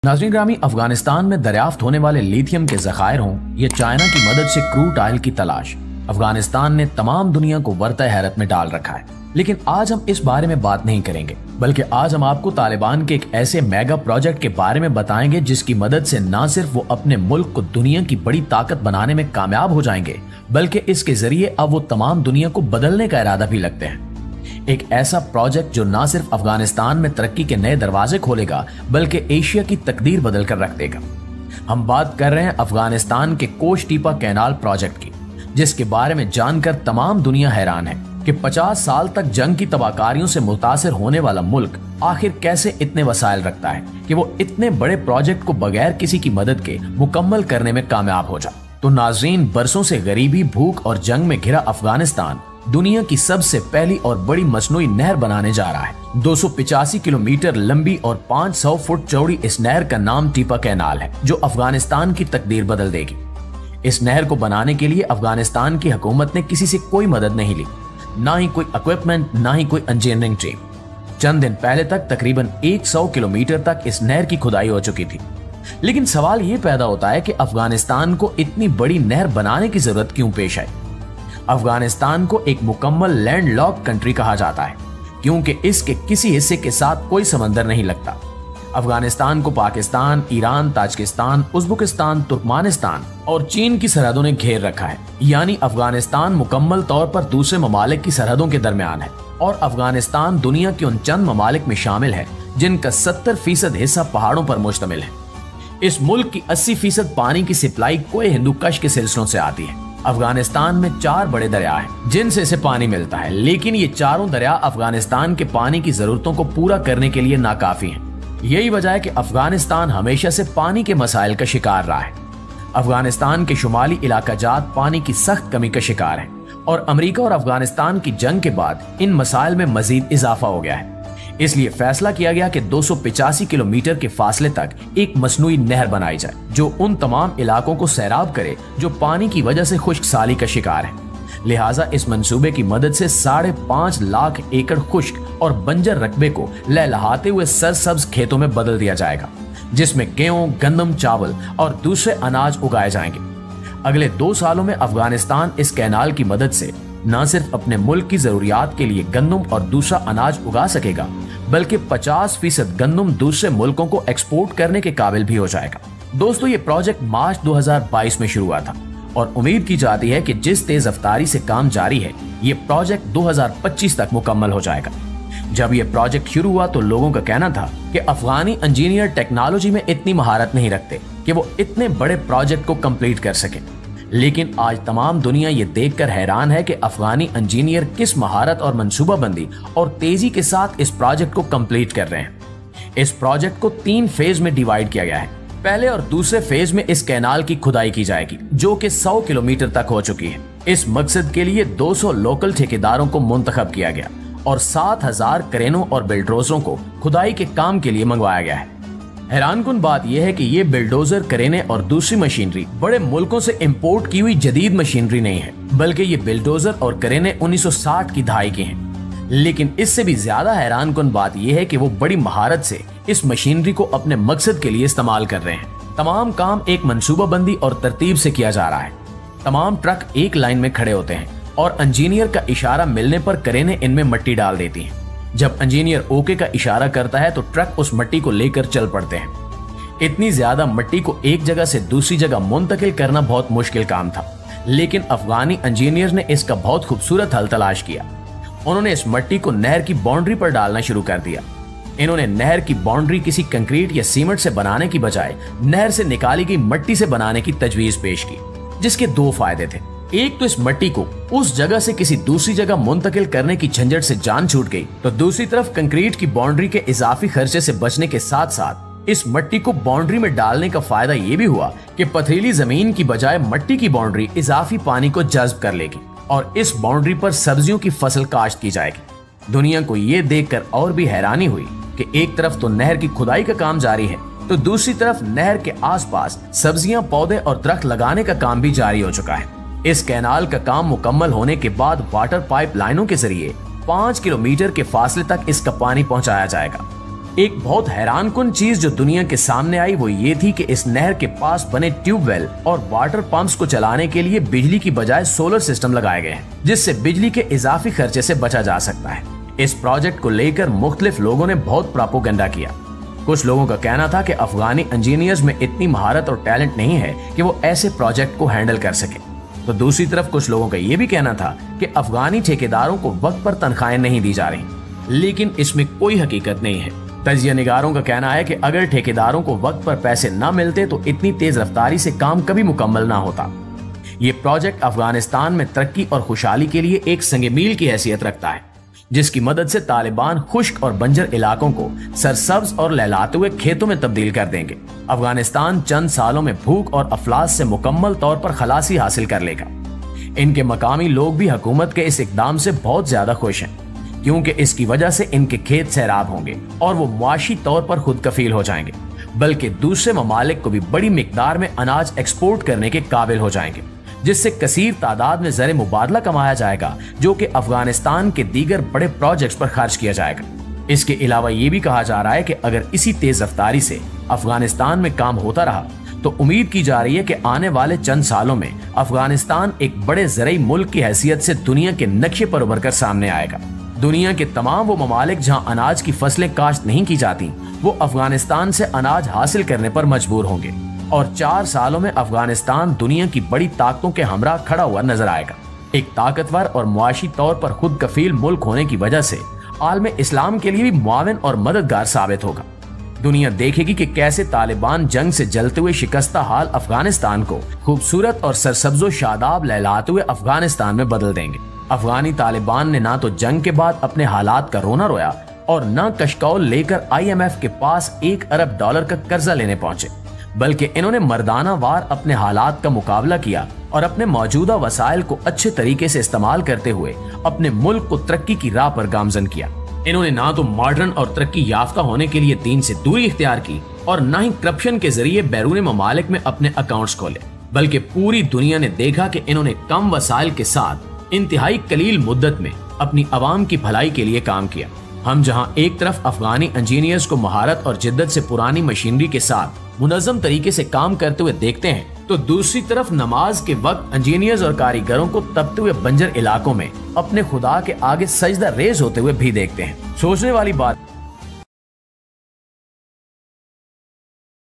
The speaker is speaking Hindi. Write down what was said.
नाज़रीन ग्रामी, अफगानिस्तान में दरियाफ्त होने वाले लिथियम के ज़खायर हों या चाइना की मदद से क्रूड ऑयल की तलाश, अफगानिस्तान ने तमाम दुनिया को वरता हैरत में डाल रखा है। लेकिन आज हम इस बारे में बात नहीं करेंगे, बल्कि आज हम आपको तालिबान के एक ऐसे मेगा प्रोजेक्ट के बारे में बताएंगे जिसकी मदद से न सिर्फ वो अपने मुल्क को दुनिया की बड़ी ताकत बनाने में कामयाब हो जाएंगे, बल्कि इसके जरिए अब वो तमाम दुनिया को बदलने का इरादा भी लगते हैं। एक ऐसा प्रोजेक्ट जो न सिर्फ अफगानिस्तान में तरक्की के नए दरवाजे खोलेगा, बल्कि एशिया की तकदीर बदल कर रख देगा। हम बात कर रहे हैं अफगानिस्तान के कोश टीपा कैनाल प्रोजेक्ट की, जिसके बारे में जानकर तमाम दुनिया हैरान है कि 50 साल तक जंग की तबाहकारियों से मुतासिर होने वाला मुल्क आखिर कैसे इतने वसाइल रखता है कि वो इतने बड़े प्रोजेक्ट को बगैर किसी की मदद के मुकम्मल करने में कामयाब हो जाए। तो नाज़रीन, बरसों से गरीबी, भूख और जंग में घिरा अफगानिस्तान दुनिया की सबसे पहली और बड़ी मसनूई नहर बनाने जा रहा है। 285 किलोमीटर लंबी और 500 फुट चौड़ी इस नहर का नाम टीपा कैनाल है, जो अफगानिस्तान की तकदीर बदल देगी। इस नहर को बनाने के लिए अफगानिस्तान की हुकूमत ने किसी से कोई मदद नहीं ली, ना ही कोई इक्विपमेंट, ना ही कोई इंजीनियरिंग टीम। चंद दिन पहले तक तकरीबन 100 किलोमीटर तक इस नहर की खुदाई हो चुकी थी। लेकिन सवाल ये पैदा होता है कि अफगानिस्तान को इतनी बड़ी नहर बनाने की जरूरत क्यों पेश आई। अफगानिस्तान को एक मुकम्मल लैंडलॉक कंट्री कहा जाता है, क्योंकि इसके किसी हिस्से के साथ कोई समंदर नहीं लगता। अफगानिस्तान को Pakistan, Iran, Tajikistan, Uzbekistan, Turkmenistan और चीन की सरहदों ने घेर रखा है। यानी अफगानिस्तान मुकम्मल तौर पर दूसरे ममालिक की सरहदों के दरमियान है, और अफगानिस्तान दुनिया के उन चंद ममालिक में शामिल है जिनका 70% हिस्सा पहाड़ों पर मुश्तमिल है। इस मुल्क की 80% पानी की सप्लाई कोई हिंदुकुश के सिलसिलों से आती है। अफगानिस्तान में 4 बड़े दरिया हैं जिनसे इसे पानी मिलता है, लेकिन ये चारों दरिया अफगानिस्तान के पानी की जरूरतों को पूरा करने के लिए नाकाफी हैं। यही वजह है कि अफगानिस्तान हमेशा से पानी के मसाइल का शिकार रहा है। अफगानिस्तान के शुमाली इलाका जात पानी की सख्त कमी का शिकार है, और अमेरिका और अफगानिस्तान की जंग के बाद इन मसाइल में मजीद इजाफा हो गया है। इसलिए फैसला किया गया कि 285 किलोमीटर के फासले तक एक मसनूई नहर बनाई जाए, जो उन तमाम इलाकों को सैराब करे जो पानी की वजह से खुश्क साली का शिकार है। लिहाजा इस मंसूबे की मदद से 5.5 लाख एकड़ खुश्क और बंजर रकबे को लहलहाते हुए सरसब्ज खेतों में बदल दिया जाएगा, जिसमें गेहूं, गंदम, चावल और दूसरे अनाज उगाए जाएंगे। अगले 2 सालों में अफगानिस्तान इस कैनाल की मदद से न सिर्फ अपने मुल्क की जरूरियात के लिए गंदम और दूसरा अनाज उगा सकेगा, बल्कि 50% गंदम दूसरे मुल्कों को एक्सपोर्ट करने के काबिल भी हो जाएगा। दोस्तों, ये प्रोजेक्ट मार्च 2022 में शुरू हुआ था, और उम्मीद की जाती है कि जिस तेज रफ्तारी से काम जारी है, ये प्रोजेक्ट 2025 तक मुकम्मल हो जाएगा। जब ये प्रोजेक्ट शुरू हुआ तो लोगों का कहना था कि अफगानी इंजीनियर टेक्नोलॉजी में इतनी महारत नहीं रखते कि वो इतने बड़े प्रोजेक्ट को कंप्लीट कर सके। लेकिन आज तमाम दुनिया ये देखकर हैरान है कि अफगानी इंजीनियर किस महारत और मंसूबाबंदी और तेजी के साथ इस प्रोजेक्ट को कंप्लीट कर रहे हैं। इस प्रोजेक्ट को 3 फेज में डिवाइड किया गया है। पहले और दूसरे फेज में इस कैनाल की खुदाई की जाएगी, जो कि 100 किलोमीटर तक हो चुकी है। इस मकसद के लिए 200 लोकल ठेकेदारों को मुंतखब किया गया और 7000 क्रेनों और बिल्डोजरों को खुदाई के काम के लिए मंगवाया गया है। हैरानकुन बात यह है कि ये बिल्डोजर, क्रेनें और दूसरी मशीनरी बड़े मुल्कों से इंपोर्ट की हुई जदीद मशीनरी नहीं है, बल्कि ये बिल्डोजर और क्रेनें 1960 की दहाई की हैं। लेकिन इससे भी ज्यादा हैरानकुन बात यह है कि वो बड़ी महारत से इस मशीनरी को अपने मकसद के लिए इस्तेमाल कर रहे हैं। तमाम काम एक मंसूबाबंदी और तरतीब से किया जा रहा है। तमाम ट्रक एक लाइन में खड़े होते हैं और इंजीनियर का इशारा मिलने पर क्रेनें इनमें मिट्टी डाल देती हैं। जब इंजीनियर ओके का इशारा करता है तो ट्रक उस मिट्टी को लेकर चल पड़ते हैं। इतनी ज्यादा मिट्टी को एक जगह से दूसरी जगह मुंतकिल करना बहुत मुश्किल काम था, लेकिन अफगानी इंजीनियर ने इसका बहुत खूबसूरत हल तलाश किया। उन्होंने इस मिट्टी को नहर की बाउंड्री पर डालना शुरू कर दिया। इन्होंने नहर की बाउंड्री किसी कंक्रीट या सीमेंट से बनाने की बजाय नहर से निकाली गई मिट्टी से बनाने की तजवीज पेश की, जिसके 2 फायदे थे। एक तो इस मिट्टी को उस जगह से किसी दूसरी जगह मुंतकिल करने की झंझट से जान छूट गई, तो दूसरी तरफ कंक्रीट की बाउंड्री के इजाफी खर्चे से बचने के साथ साथ इस मिट्टी को बाउंड्री में डालने का फायदा ये भी हुआ कि पथरीली जमीन की बजाय मिट्टी की बाउंड्री इजाफी पानी को जज्ब कर लेगी और इस बाउंड्री पर सब्जियों की फसल काश्त की जाएगी। दुनिया को ये देखकर और भी हैरानी हुई कि एक तरफ तो नहर की खुदाई का काम जारी है, तो दूसरी तरफ नहर के आसपास सब्जियां, पौधे और दरख्त लगाने का काम भी जारी हो चुका है। इस कैनाल का काम मुकम्मल होने के बाद वाटर पाइप लाइनों के जरिए 5 किलोमीटर के फासले तक इसका पानी पहुंचाया जाएगा। एक बहुत हैरानकुन चीज जो दुनिया के सामने आई वो ये थी कि इस नहर के पास बने ट्यूबवेल और वाटर पंप्स को चलाने के लिए बिजली की बजाय सोलर सिस्टम लगाए गए हैं, जिससे बिजली के इजाफी खर्चे से बचा जा सकता है। इस प्रोजेक्ट को लेकर मुख्तलिफ लोगों ने बहुत प्रोपेगेंडा किया। कुछ लोगों का कहना था कि अफगानी इंजीनियर्स में इतनी महारत और टैलेंट नहीं है कि वो ऐसे प्रोजेक्ट को हैंडल कर सके। तो दूसरी तरफ कुछ लोगों का ये भी कहना था कि अफगानी ठेकेदारों को वक्त पर तनख्वाहें नहीं दी जा रही, लेकिन इसमें कोई हकीकत नहीं है। तजिया निगारों का कहना है कि अगर ठेकेदारों को वक्त पर पैसे न मिलते तो इतनी तेज रफ्तारी से काम कभी मुकम्मल ना होता। ये प्रोजेक्ट अफगानिस्तान में तरक्की और खुशहाली के लिए एक संग मील की हैसियत रखता है, जिसकी मदद से तालिबान खुश्क और बंजर इलाकों को सरसब्ज और लहलाते हुए खेतों में तब्दील कर देंगे। अफगानिस्तान चंद सालों में भूख और अफलास से मुकम्मल तौर पर खलासी हासिल कर लेगा। इनके मकामी लोग भी हुकूमत के इस इकदाम से बहुत ज्यादा खुश हैं, क्योंकि इसकी वजह से इनके खेत सैराब होंगे और वो मुआशी तौर पर खुद कफील हो जाएंगे, बल्कि दूसरे ममालिक को भी बड़ी मिकदार में अनाज एक्सपोर्ट करने के काबिल हो जाएंगे, जिससे कसीर तादाद में ज़र मुबादला कमाया जाएगा, जो कि अफगानिस्तान के दीगर बड़े प्रोजेक्ट्स पर खर्च किया जाएगा। इसके अलावा ये भी कहा जा रहा है कि अगर इसी तेज रफ्तारी से अफगानिस्तान में काम होता रहा तो उम्मीद की जा रही है कि आने वाले चंद सालों में अफगानिस्तान एक बड़े ज़रई मुल्क की हैसियत से दुनिया के नक्शे पर उभर कर सामने आएगा। दुनिया के तमाम वो ममालिक जहां अनाज की फसलें काश्त नहीं की जाती, वो अफगानिस्तान से अनाज हासिल करने पर मजबूर होंगे और 4 सालों में अफगानिस्तान दुनिया की बड़ी ताकतों के हमरा खड़ा हुआ नजर आएगा। एक ताकतवर और मुआशी तौर पर खुद कफील मुल्क होने की वजह से आलम इस्लाम के लिए भी मुआविन और मददगार साबित होगा। दुनिया देखेगी कि कैसे तालिबान जंग से जलते हुए शिकस्ता हाल अफगानिस्तान को खूबसूरत और सरसब्जो शादाब लहलाते हुए अफगानिस्तान में बदल देंगे। अफगानी तालिबान ने ना तो जंग के बाद अपने हालात का रोना रोया और न कशकौल लेकर IMF के पास $1 अरब का कर्जा लेने पहुंचे, बल्कि इन्होंने मर्दाना वार अपने हालात का मुकाबला किया और अपने मौजूदा वसाइल को अच्छे तरीके से इस्तेमाल करते हुए अपने मुल्क को तरक्की की राह पर गामजन किया। इन्होंने ना तो मॉडर्न और तरक्की याफ्ता होने के लिए दीन से दूरी इख्तियार की और न ही करप्शन के जरिए बैरून ममालिक में अपने अकाउंट्स खोले, बल्कि पूरी दुनिया ने देखा कि इन्होंने कम वसाइल के साथ इंतहाई कलील मुद्दत में अपनी आवाम की भलाई के लिए काम किया। हम जहां एक तरफ अफगानी इंजीनियर्स को महारत और जिद्दत से पुरानी मशीनरी के साथ मुनज़्ज़म तरीके से काम करते हुए देखते हैं, तो दूसरी तरफ नमाज के वक्त इंजीनियर्स और कारीगरों को तपते हुए बंजर इलाकों में अपने खुदा के आगे सजदा रेज होते हुए भी देखते हैं। सोचने वाली बात